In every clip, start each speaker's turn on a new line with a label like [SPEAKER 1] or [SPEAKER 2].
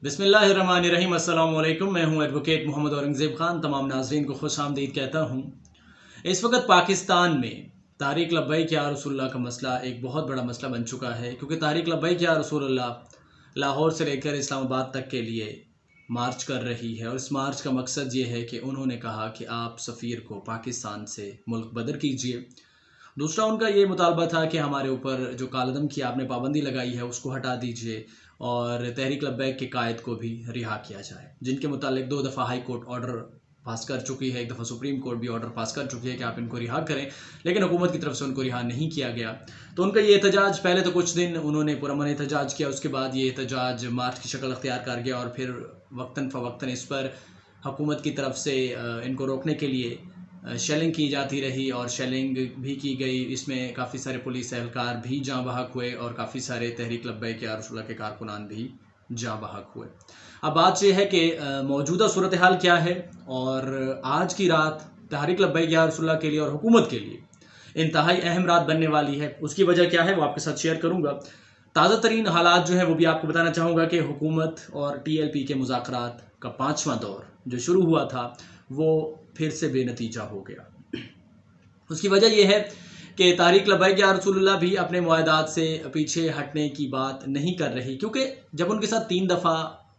[SPEAKER 1] बिस्मिल्लाहिर्रहमानिर्रहीम। अस्सलाम वालेकुम। मैं हूं एडवोकेट मोहम्मद औरंगज़ेब खान। तमाम नाज़रीन को खुश आमदीद कहता हूं। इस वक्त पाकिस्तान में तारीक लब्बैक या रसूलुल्लाह का मसला एक बहुत बड़ा मसला बन चुका है, क्योंकि तारीक लब्बैक या रसूलुल्लाह लाहौर से लेकर इस्लामाबाद तक के लिए मार्च कर रही है। और इस मार्च का मकसद ये है कि उन्होंने कहा कि आप सफ़ीर को पाकिस्तान से मुल्क बदर कीजिए। दूसरा उनका ये मुतालबा था कि हमारे ऊपर जो कालदम की आपने पाबंदी लगाई है उसको हटा दीजिए और तहरीक लब्बैक के कायद को भी रिहा किया जाए, जिनके मुतालिक 2 दफ़ा हाई कोर्ट ऑर्डर पास कर चुकी है, 1 दफ़ा सुप्रीम कोर्ट भी ऑर्डर पास कर चुकी है कि आप इनको रिहा करें, लेकिन हुकूमत की तरफ से उनको रिहा नहीं किया गया। तो उनका ये एहतजाज पहले तो कुछ दिन उन्होंने पुरअमन एहतजाज किया, उसके बाद ये एहतजाज मार्च की शक्ल अख्तियार कर गया और फिर वक्तन फ़वक्तन इस पर हुकूमत की तरफ से इनको रोकने के लिए शेलिंग की जाती रही और शेलिंग भी की गई। इसमें काफ़ी सारे पुलिस एहलकार भी जाँ बहक हुए और काफ़ी सारे तहरीक लब्बैक या रसूलुल्लाह के कारकुनान भी जाँ बहक हुए। अब बात यह है कि मौजूदा सूरत हाल क्या है, और आज की रात तहरीक लब्बैक या रसूलुल्लाह के लिए और हुकूमत के लिए इंतहाई अहम रात बनने वाली है। उसकी वजह क्या है वो आपके साथ शेयर करूँगा। ताज़ा तरीन हालात जो है वो भी आपको बताना चाहूँगा कि हुकूमत और TLP के मुज़ाकरात का 5वां दौर जो शुरू हुआ था वो फिर से बेनतीजा हो गया। उसकी वजह यह है कि तारीक लब्बैक या रसूलुल्लाह भी अपने मुआहदात से पीछे हटने की बात नहीं कर रही, क्योंकि जब उनके साथ 3 दफ़ा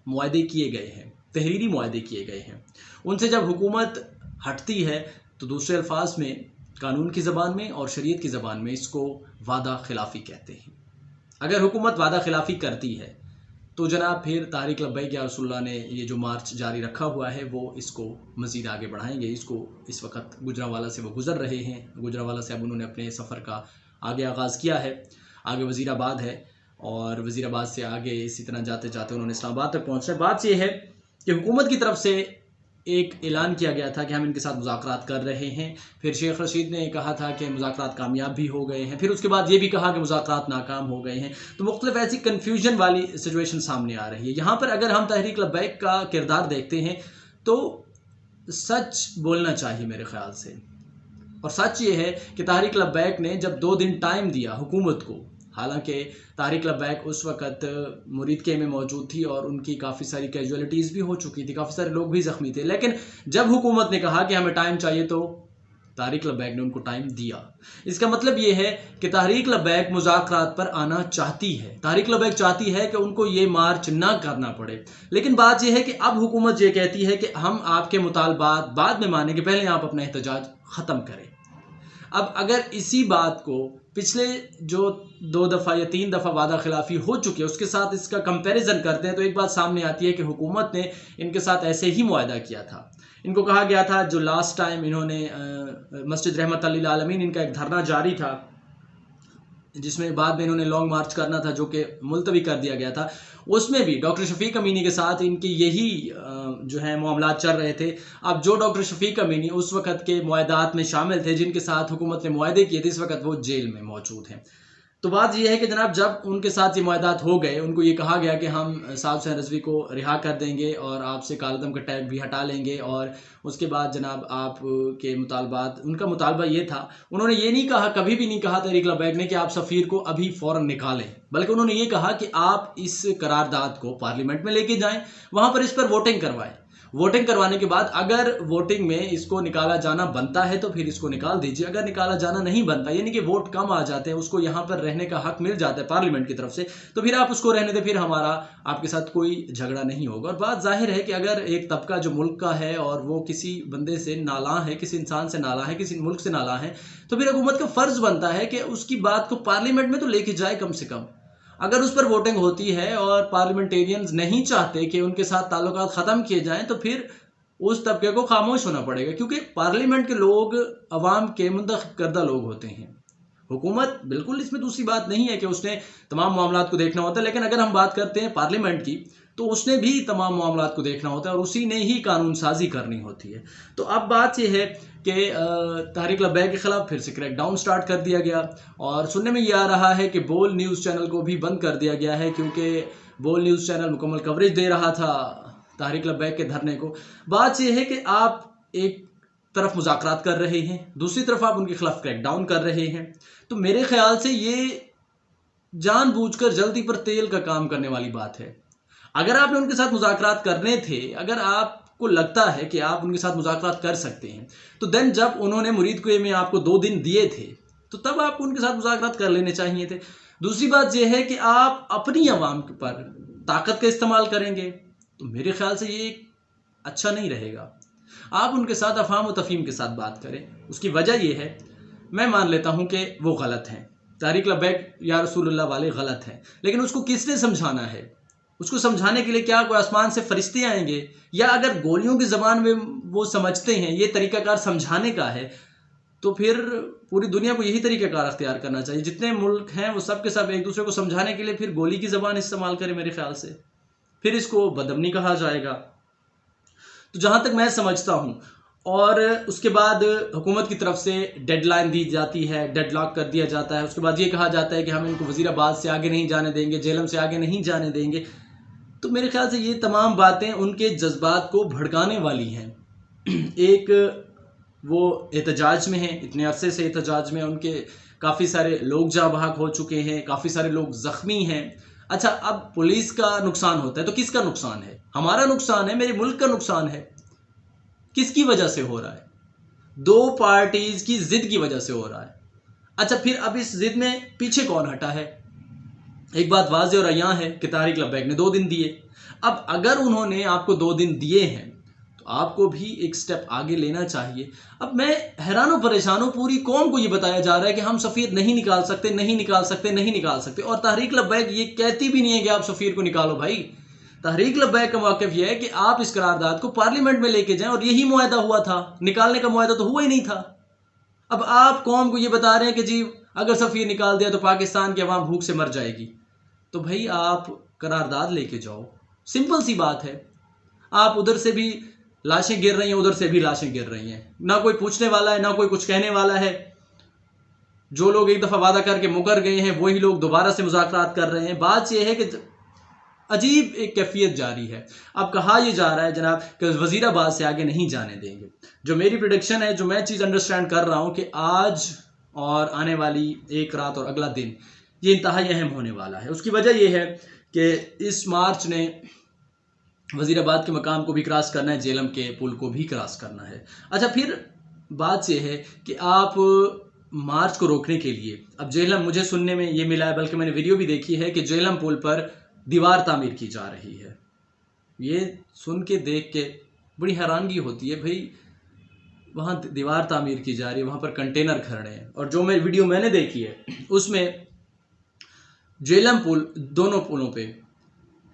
[SPEAKER 1] मुआहदे किए गए हैं, तहरीरी मुआहदे किए गए हैं, उनसे जब हुकूमत हटती है तो दूसरे अल्फाज में कानून की ज़बान में और शरीयत की ज़बान में इसको वादा खिलाफ़ी कहते हैं। अगर हुकूमत वादा खिलाफ़ी करती है तो जनाब फिर तारीक लब्बैक या रसूलुल्लाह ने ये जो मार्च जारी रखा हुआ है वो इसको मज़ीद आगे बढ़ाएंगे। इसको इस वक्त गुजरावाला से वो गुज़र रहे हैं, गुजरावाला से अब उन्होंने अपने सफ़र का आगे आगाज़ किया है। आगे वज़ीराबाद है और वज़ीराबाद से आगे इसी तरह जाते जाते उन्होंने इस्लामाबाद तक पहुँचना है। बात यह है कि हुकूमत की तरफ से एक ऐलान किया गया था कि हम इनके साथ मुज़ाकरात कर रहे हैं। फिर शेख रशीद ने कहा था कि मुज़ाकरात कामयाब भी हो गए हैं, फिर उसके बाद ये भी कहा कि मुज़ाकरात नाकाम हो गए हैं। तो मुख्तलिफ ऐसी कन्फ्यूजन वाली सिचुएशन सामने आ रही है। यहाँ पर अगर हम तहरीक लब्बैक का किरदार देखते हैं तो सच बोलना चाहिए मेरे ख़्याल से, और सच ये है कि तारीक लब्बैक ने जब 2 दिन टाइम दिया हुकूमत को, हालांकि तारीक लब्बैक उस वक़्त मुरीद के में मौजूद थी और उनकी काफ़ी सारी कैजुअलिटीज़ भी हो चुकी थी, काफ़ी सारे लोग भी ज़ख्मी थे, लेकिन जब हुकूमत ने कहा कि हमें टाइम चाहिए तो तारीक लब्बैक ने उनको टाइम दिया। इसका मतलब ये है कि तारीक लब्बैक मुज़ाकरात पर आना चाहती है। तारीक लब्बैक चाहती है कि उनको ये मार्च ना करना पड़े, लेकिन बात यह है कि अब हुकूमत ये कहती है कि हम आपके मुतालबात बाद में मानेंगे, पहले आप अपना एहतजाज ख़त्म करें। अब अगर इसी बात को पिछले जो 2 दफ़ा या 3 दफ़ा वादा खिलाफ़ी हो चुकी है उसके साथ इसका कंपैरिजन करते हैं तो एक बात सामने आती है कि हुकूमत ने इनके साथ ऐसे ही मुआहदा किया था। इनको कहा गया था, जो लास्ट टाइम इन्होंने मस्जिद रहमत लिल आलमीन इनका एक धरना जारी था जिसमें बाद में इन्होंने लॉन्ग मार्च करना था जो कि मुलतवी कर दिया गया था, उसमें भी डॉक्टर शफीक अमीनी के साथ इनकी यही जो है मामलात चल रहे थे। अब जो डॉक्टर शफीक अमीनी उस वक़्त के मुआहदात में शामिल थे, जिनके साथ हुकूमत ने मुआहदे किए थे, इस वक्त वो जेल में मौजूद हैं। तो बात यह है कि जनाब जब उनके साथ ये मुआहदात हो गए, उनको ये कहा गया कि हम साहब हुसैन रज़वी को रिहा कर देंगे और आपसे कालदम का टैग भी हटा लेंगे, और उसके बाद जनाब आप के मुतालबात, उनका मुतालबा ये था, उन्होंने ये नहीं कहा, कभी भी नहीं कहा तहरीक लब्बैक ने कि आप सफ़ीर को अभी फ़ौरन निकालें, बल्कि उन्होंने ये कहा कि आप इस करारदाद को पार्लियामेंट में लेके जाएं, वहाँ पर इस पर वोटिंग करवाएं। वोटिंग करवाने के बाद अगर वोटिंग में इसको निकाला जाना बनता है तो फिर इसको निकाल दीजिए, अगर निकाला जाना नहीं बनता, यानी कि वोट कम आ जाते हैं, उसको यहाँ पर रहने का हक मिल जाता है पार्लियामेंट की तरफ से, तो फिर आप उसको रहने दें, फिर हमारा आपके साथ कोई झगड़ा नहीं होगा। और बात जाहिर है कि अगर एक तबका जो मुल्क का है और वो किसी बंदे से नाला है, किसी इंसान से नाला है, किसी मुल्क से नाला है, तो फिर हुकूमत का फ़र्ज़ बनता है कि उसकी बात को पार्लियामेंट में तो लेके जाए कम से कम। अगर उस पर वोटिंग होती है और पार्लियामेंटेरियंस नहीं चाहते कि उनके साथ ताल्लुकात ख़त्म किए जाएं, तो फिर उस तबके को खामोश होना पड़ेगा, क्योंकि पार्लियामेंट के लोग अवाम के मुंतखब करदा लोग होते हैं। हुकूमत बिल्कुल इसमें दूसरी बात नहीं है कि उसने तमाम मामलात को देखना होता है, लेकिन अगर हम बात करते हैं पार्लियामेंट की तो उसने भी तमाम मामलात को देखना होता है और उसी ने ही कानून साजी करनी होती है। तो अब बात यह है कि तहरीक लब्बैक के ख़िलाफ़ फिर से क्रैकडाउन स्टार्ट कर दिया गया, और सुनने में यह आ रहा है कि बोल न्यूज़ चैनल को भी बंद कर दिया गया है, क्योंकि बोल न्यूज़ चैनल मुकम्मल कवरेज दे रहा था तहरीक लब्बैक के धरने को। बात यह है कि आप एक तरफ मुज़ाकरात कर रहे हैं, दूसरी तरफ आप उनके खिलाफ क्रैकडाउन कर रहे हैं, तो मेरे ख्याल से ये जानबूझकर जल्दी पर तेल का काम करने वाली बात है। अगर आपने उनके साथ मुज़ाकरात करने थे, अगर आपको लगता है कि आप उनके साथ मुज़ाकरात कर सकते हैं, तो देन जब उन्होंने मुरीद कुएं में आपको 2 दिन दिए थे, तो तब आपको उनके साथ मुज़ाकरात कर लेने चाहिए थे। दूसरी बात यह है कि आप अपनी आवाम पर ताकत का इस्तेमाल करेंगे, तो मेरे ख्याल से ये अच्छा नहीं रहेगा। आप उनके साथ अफ़हाम व तफ़हीम के साथ बात करें। उसकी वजह यह है, मैं मान लेता हूँ कि वो गलत हैं, तारिक लब्बैक या रसूलुल्लाह वाले गलत हैं, लेकिन उसको किसने समझाना है? उसको समझाने के लिए क्या कोई आसमान से फरिश्ते आएंगे? या अगर गोलियों की ज़बान में वो समझते हैं ये तरीक़ाकार समझाने का है, तो फिर पूरी दुनिया को यही तरीक़ाकार अख्तियार करना चाहिए। जितने मुल्क हैं वो सब के सब एक दूसरे को समझाने के लिए फिर गोली की ज़बान इस्तेमाल करें मेरे ख्याल से, फिर इसको बदअमनी कहा जाएगा। तो जहाँ तक मैं समझता हूँ, और उसके बाद हुकूमत की तरफ से डेडलाइन दी जाती है, डेडलॉक कर दिया जाता है। उसके बाद ये कहा जाता है कि हम इनको वज़ीराबाद से आगे नहीं जाने देंगे, जेलम से आगे नहीं जाने देंगे। तो मेरे ख्याल से ये तमाम बातें उनके जज्बात को भड़काने वाली हैं। एक वो एहतजाज में हैं, इतने अरसे से एहतजाज में, उनके काफ़ी सारे लोग जाँ बहक हो चुके हैं, काफ़ी सारे लोग ज़ख्मी हैं। अच्छा, अब पुलिस का नुकसान होता है तो किसका नुकसान है? हमारा नुकसान है, मेरे मुल्क का नुकसान है। किसकी वजह से हो रहा है? 2 पार्टीज की जिद की वजह से हो रहा है। अच्छा, फिर अब इस जिद में पीछे कौन हटा है? एक बात वाज़ेह और अयां है कि तारिक लब्बैक ने 2 दिन दिए। अब अगर उन्होंने आपको 2 दिन दिए हैं तो आपको भी एक स्टेप आगे लेना चाहिए। अब मैं हैरान व परेशान हूँ, पूरी कौम को ये बताया जा रहा है कि हम सफ़ीर नहीं निकाल सकते, नहीं निकाल सकते, नहीं निकाल सकते, और तहरीक लब्बैक ये कहती भी नहीं है कि आप सफ़ीर को निकालो। भाई, तहरीक लब्बैक का मौक़िफ़ यह है कि आप इस करारदाद को पार्लियामेंट में लेके जाएं, और यही मुआहदा हुआ था, निकालने का मुआहदा तो हुआ ही नहीं था। अब आप कौम को ये बता रहे हैं कि जी अगर सफ़ीर निकाल दिया तो पाकिस्तान की आवाम भूख से मर जाएगी। तो भाई आप करारदाद लेके जाओ, सिंपल सी बात है। आप उधर से भी लाशें गिर रही हैं, उधर से भी लाशें गिर रही हैं, ना कोई पूछने वाला है, ना कोई कुछ कहने वाला है। जो लोग एक दफ़ा वादा करके मुकर गए हैं वही लोग दोबारा से मुज़ाकरात कर रहे हैं। बात यह है कि अजीब एक कैफियत जारी है। अब कहा यह जा रहा है जनाब कि वज़ीराबाद से आगे नहीं जाने देंगे। जो मेरी प्रेडिक्शन है, जो मैं चीज़ अंडरस्टैंड कर रहा हूँ कि आज और आने वाली एक रात और अगला दिन ये इंतहाई अहम होने वाला है। उसकी वजह यह है कि इस मार्च ने वज़ीराबाद के मकाम को भी क्रॉस करना है, जेलम के पुल को भी क्रॉस करना है। अच्छा, फिर बात यह है कि आप मार्च को रोकने के लिए, अब जेलम, मुझे सुनने में ये मिला है, बल्कि मैंने वीडियो भी देखी है कि जेलम पुल पर दीवार तामीर की जा रही है। ये सुन के देख के बड़ी हैरानगी होती है। भाई, वहाँ दीवार तामीर की जा रही है, वहाँ पर कंटेनर खड़े हैं, और जो मैं वीडियो मैंने देखी है उसमें जेलम पुल, दोनों पुलों पे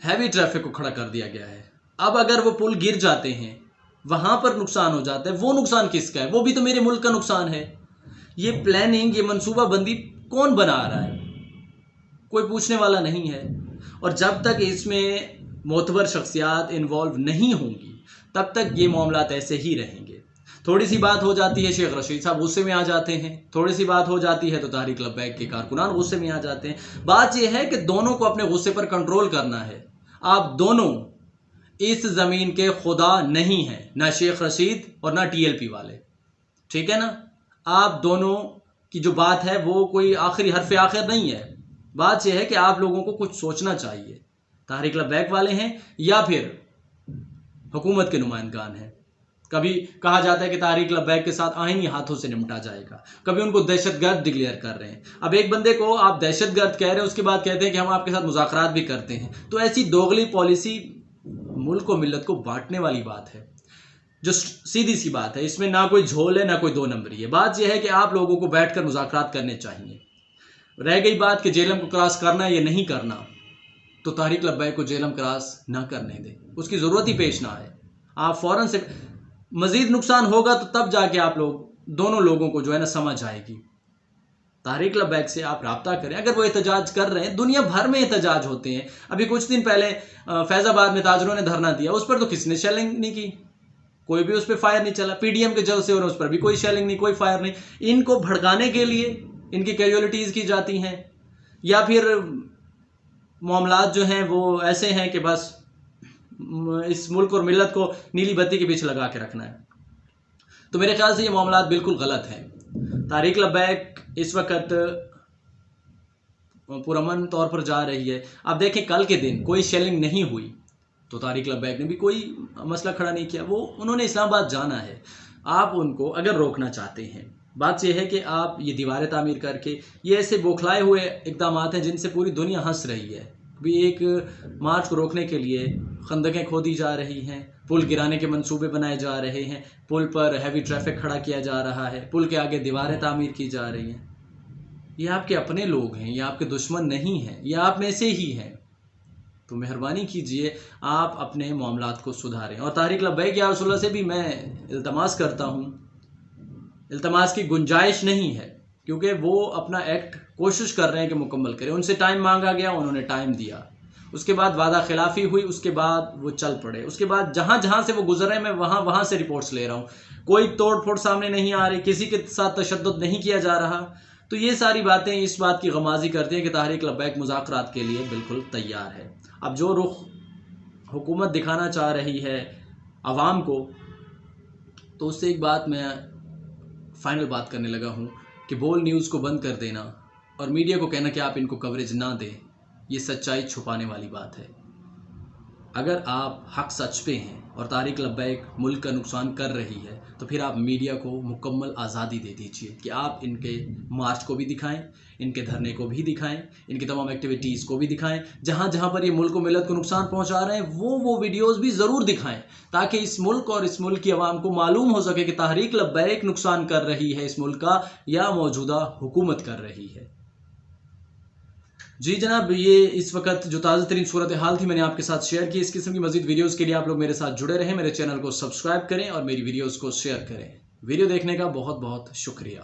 [SPEAKER 1] हैवी ट्रैफिक को खड़ा कर दिया गया है। अब अगर वो पुल गिर जाते हैं, वहाँ पर नुकसान हो जाता है, वो नुकसान किसका है? वो भी तो मेरे मुल्क का नुकसान है। ये प्लानिंग, ये मनसूबाबंदी कौन बना रहा है? कोई पूछने वाला नहीं है। और जब तक इसमें मोतबर शख्सियात इन्वॉल्व नहीं होंगी तब तक ये मामलात ऐसे ही रहेंगे। थोड़ी सी बात हो जाती है, शेख रशीद साहब गुस्से में आ जाते हैं, थोड़ी सी बात हो जाती है तो तारिक लब्बैक के कारकुनान गुस्से में आ जाते हैं। बात यह है कि दोनों को अपने गुस्से पर कंट्रोल करना है। आप दोनों इस ज़मीन के खुदा नहीं हैं, ना शेख रशीद और ना TLP वाले, ठीक है ना? आप दोनों की जो बात है वो कोई आखिरी हरफ आखिर नहीं है। बात यह है कि आप लोगों को कुछ सोचना चाहिए। तारिक लब्बैक वाले हैं या फिर हुकूमत के नुमाइंदगान हैं। कभी कहा जाता है कि तारिक लब्बैक के साथ आईनी हाथों से निपटा जाएगा, कभी उनको दहशतगर्द डिक्लेयर कर रहे हैं। अब एक बंदे को आप दहशतगर्द कह रहे हैं, उसके बाद कहते हैं कि हम आपके साथ मुज़ाकरात भी करते हैं। तो ऐसी दोगली पॉलिसी मुल्क और मिल्लत को बांटने वाली बात है, जो सीधी सी बात है। इसमें ना कोई झोल है, ना कोई दो नंबरी है। बात यह है कि आप लोगों को बैठकर मुज़ाकरात करने चाहिए। रह गई बात कि जेलम को क्रॉस करना है या नहीं करना, तो तारिक लब्बैक को जेलम क्रॉस ना करने दें, उसकी ज़रूरत ही पेश ना आए। आप फ़ौरन से, मज़ीद नुकसान होगा तो तब जाके आप लोग, दोनों लोगों को जो है ना समझ आएगी। तारिक लब्बैक से आप रब्ता करें। अगर वो एहतजाज कर रहे हैं, दुनिया भर में एहतजाज होते हैं। अभी कुछ दिन पहले फैज़ाबाद में ताजरों ने धरना दिया, उस पर तो किसने शेलिंग नहीं की, कोई भी उस पर फायर नहीं चला। PDM के जलसे हो रहे, उस पर भी कोई शेलिंग नहीं, कोई फायर नहीं। इनको भड़काने के लिए इनकी कैजुअलिटीज़ की जाती हैं, या फिर मामलात जो हैं वो ऐसे हैं कि बस इस मुल्क और मिल्लत को नीली बत्ती के पीछे लगा के रखना है। तो मेरे ख्याल से ये मामलात बिल्कुल गलत हैं। तारिक लब्बैक इस वक्त पुरअमन तौर पर जा रही है। अब देखें, कल के दिन कोई शेलिंग नहीं हुई, तो तारिक लब्बैक ने भी कोई मसला खड़ा नहीं किया। वो उन्होंने इस्लामाबाद जाना है, आप उनको अगर रोकना चाहते हैं, बात यह है कि आप ये दीवारें तामीर करके, ये ऐसे बौखलाए हुए इकदाम हैं जिनसे पूरी दुनिया हंस रही है। भी एक मार्च को रोकने के लिए खंदकें खोदी जा रही हैं, पुल गिराने के मंसूबे बनाए जा रहे हैं, पुल पर हैवी ट्रैफिक खड़ा किया जा रहा है, पुल के आगे दीवारें तामीर की जा रही हैं। ये आपके अपने लोग हैं, ये आपके दुश्मन नहीं हैं, ये आप में से ही हैं। तो मेहरबानी कीजिए आप अपने मामलात को सुधारें। और तारिक लब्बैक या रसूलुल्लाह से भी मैं इल्तमास करता हूँ, इल्तमास की गुंजाइश नहीं है, क्योंकि वो अपना एक्ट कोशिश कर रहे हैं कि मुकम्मल करें। उनसे टाइम मांगा गया, उन्होंने टाइम दिया, उसके बाद वादा खिलाफी हुई, उसके बाद वो चल पड़े, उसके बाद जहाँ जहाँ से वो गुजर रहे हैं मैं वहाँ वहाँ से रिपोर्ट्स ले रहा हूँ, कोई तोड़ फोड़ सामने नहीं आ रही, किसी के साथ तशद्दुद नहीं किया जा रहा। तो ये सारी बातें इस बात की गमाजी करती हैं कि तारिक लब्बैक मुज़ाकरात के लिए बिल्कुल तैयार है। अब जो रुख हुकूमत दिखाना चाह रही है आवाम को, तो उससे एक बात मैं फाइनल बात करने लगा हूँ कि बोल न्यूज़ को बंद कर देना और मीडिया को कहना कि आप इनको कवरेज ना दें, ये सच्चाई छुपाने वाली बात है। अगर आप हक सच पे हैं और तारिक लब्बैक मुल्क का नुकसान कर रही है, तो फिर आप मीडिया को मुकम्मल आज़ादी दे दीजिए कि आप इनके मार्च को भी दिखाएं, इनके धरने को भी दिखाएं, इनकी तमाम एक्टिविटीज़ को भी दिखाएं। जहाँ जहाँ पर ये मुल्क को मिलत को नुकसान पहुँचा रहे हैं वो वीडियोज़ भी ज़रूर दिखाएं, ताकि इस मुल्क और इस मुल्क की आवाम को मालूम हो सके कि तारिक लब्बैक नुकसान कर रही है इस मुल्क का या मौजूदा हुकूमत कर रही है। जी जनाब, ये इस वक्त जो ताज़ा तरीन सूरत हाल थी मैंने आपके साथ शेयर की। इस किस्म की मज़ीद वीडियोज़ के लिए आप लोग मेरे साथ जुड़े रहें, मेरे चैनल को सब्सक्राइब करें और मेरी वीडियोज़ को शेयर करें। वीडियो देखने का बहुत बहुत शुक्रिया।